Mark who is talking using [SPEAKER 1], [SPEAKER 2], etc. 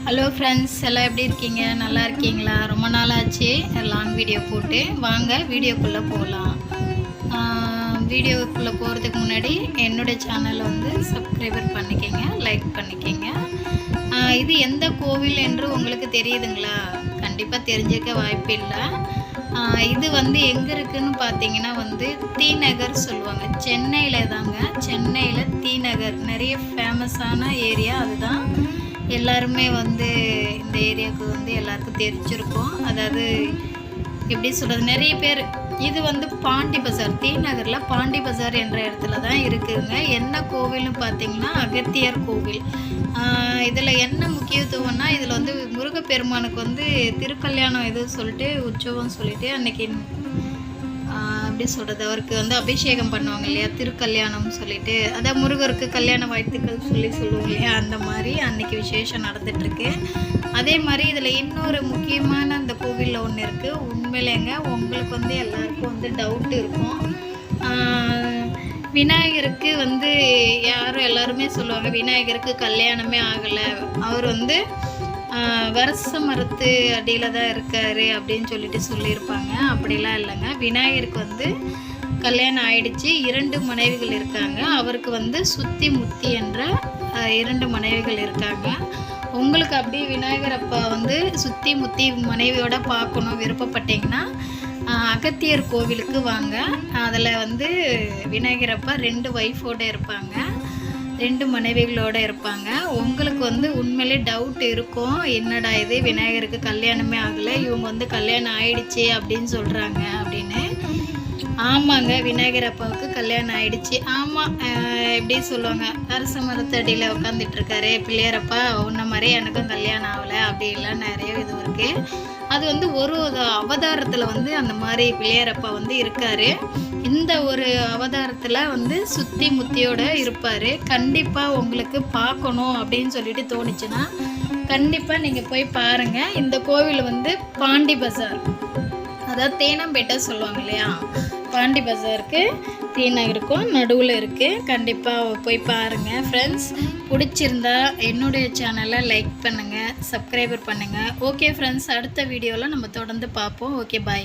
[SPEAKER 1] Hello friends, எல்லாம் எப்படி இருக்கீங்க? நல்லா இருக்கீங்களா? ரொம்ப நாள் ஆச்சு லாங் வீடியோ போட்டு. வாங்க வீடியோக்குள்ளே போகலாம். வீடியோக்குள்ளே போகிறதுக்கு முன்னாடி என்னுடைய சேனலை வந்து சப்ஸ்கிரைபர் பண்ணிக்கங்க, லைக் பண்ணிக்கங்க. இது எந்த கோவில் என்று உங்களுக்கு தெரியுதுங்களா? கண்டிப்பாக தெரிஞ்சிக்க வாய்ப்பு இல்லை. இது வந்து எங்கே இருக்குதுன்னு பார்த்தீங்கன்னா வந்து டி நகர் சொல்லுவாங்க. சென்னையில் தாங்க. சென்னையில் டி நகர் நிறைய ஃபேமஸான ஏரியா அதுதான். எல்லாருமே வந்து இந்த ஏரியாவுக்கு வந்து எல்லாருக்கும் தெரிஞ்சிருக்கும். அதாவது எப்படி சொல்கிறது, நிறைய பேர் இது வந்து பாண்டி பஜார், டி நகரில் பாண்டி பஜார் என்ற இடத்துல தான் இருக்குதுங்க. என்ன கோவில்னு பார்த்தீங்கன்னா அகத்தியர் கோவில். இதில் என்ன முக்கியத்துவம்னா, இதில் வந்து முருகப்பெருமானுக்கு வந்து திருக்கல்யாணம் எதுவும் சொல்லிட்டு உற்சவம் சொல்லிட்டு அன்றைக்கி எப்படி சொல்கிறது, அவருக்கு வந்து அபிஷேகம் பண்ணுவாங்க இல்லையா, திருக்கல்யாணம்னு சொல்லிட்டு. அதான் முருகருக்கு கல்யாண வாழ்த்துக்கள் சொல்லுவோம் இல்லையா, அந்த மாதிரி அன்றைக்கி விசேஷம் நடந்துகிட்ருக்கு. அதே மாதிரி இதில் இன்னொரு முக்கியமான அந்த கோவிலில் ஒன்று இருக்குது. உண்மையிலேங்க உங்களுக்கு வந்து எல்லாருக்கும் வந்து டவுட் இருக்கும். விநாயகருக்கு வந்து எல்லாருமே சொல்லுவாங்க விநாயகருக்கு கல்யாணமே ஆகலை, அவர் வந்து வருஷ மரத்து அடியில் தான் இருக்கார் அப்படின்னு சொல்லியிருப்பாங்க. அப்படிலாம் இல்லைங்க. விநாயகருக்கு வந்து கல்யாணம் ஆயிடுச்சு, 2 மனைவிகள் இருக்காங்க. அவருக்கு வந்து சுத்தி முத்தி என்ற 2 மனைவிகள் இருக்காங்க. உங்களுக்கு அப்படியே விநாயகர் அப்பா வந்து சுத்தி முத்தி மனைவியோட பார்க்கணும் விருப்பப்பட்டீங்கன்னா அகத்தியர் கோவிலுக்கு வாங்க. அதில் வந்து விநாயகர் அப்பா 2 ஒய்ஃபோடு இருப்பாங்க, 2 மனைவிகளோடு இருப்பாங்க. உங்களுக்கு வந்து உண்மையிலே டவுட் இருக்கும், என்னடா இது விநாயகருக்கு கல்யாணமே ஆகலை, இவங்க வந்து கல்யாணம் ஆயிடுச்சு அப்படின்னு சொல்கிறாங்க அப்படின்னு. ஆமாங்க, விநாயகர் அப்பாவுக்கு கல்யாணம் ஆயிடுச்சு. ஆமாம், எப்படி சொல்லுவாங்க, அரச மரத்தடியில் உட்காந்துட்ருக்காரு பிள்ளையாரப்பா, உன்ன மாதிரி எனக்கும் கல்யாணம் ஆகலை அப்படிலாம் நிறைய இது இருக்குது. அது வந்து ஒரு அவதாரத்தில் வந்து அந்த மாதிரி பிள்ளையாரப்பா வந்து இருக்கார். இந்த ஒரு அவதாரத்தில் வந்து சுத்தி முத்தியோடு இருப்பார். கண்டிப்பாக உங்களுக்கு பார்க்கணும் அப்படின்னு சொல்லிட்டு தோணுச்சுன்னா கண்டிப்பாக நீங்கள் போய் பாருங்கள். இந்த கோவில் வந்து பாண்டி பஜார், அதாவது தேனாம்பேட்டை சொல்லுவாங்க இல்லையா, பாண்டி பஜாருக்கு டி நகருக்கும் நடுவில் இருக்குது. கண்டிப்பாக போய் பாருங்கள் ஃப்ரெண்ட்ஸ். பிடிச்சிருந்தா என்னுடைய சேனலை லைக் பண்ணுங்கள், சப்ஸ்கிரைபர் பண்ணுங்கள். ஓகே ஃப்ரெண்ட்ஸ், அடுத்த வீடியோவில் நம்ம தொடர்ந்து பார்ப்போம். ஓகே, பாய்.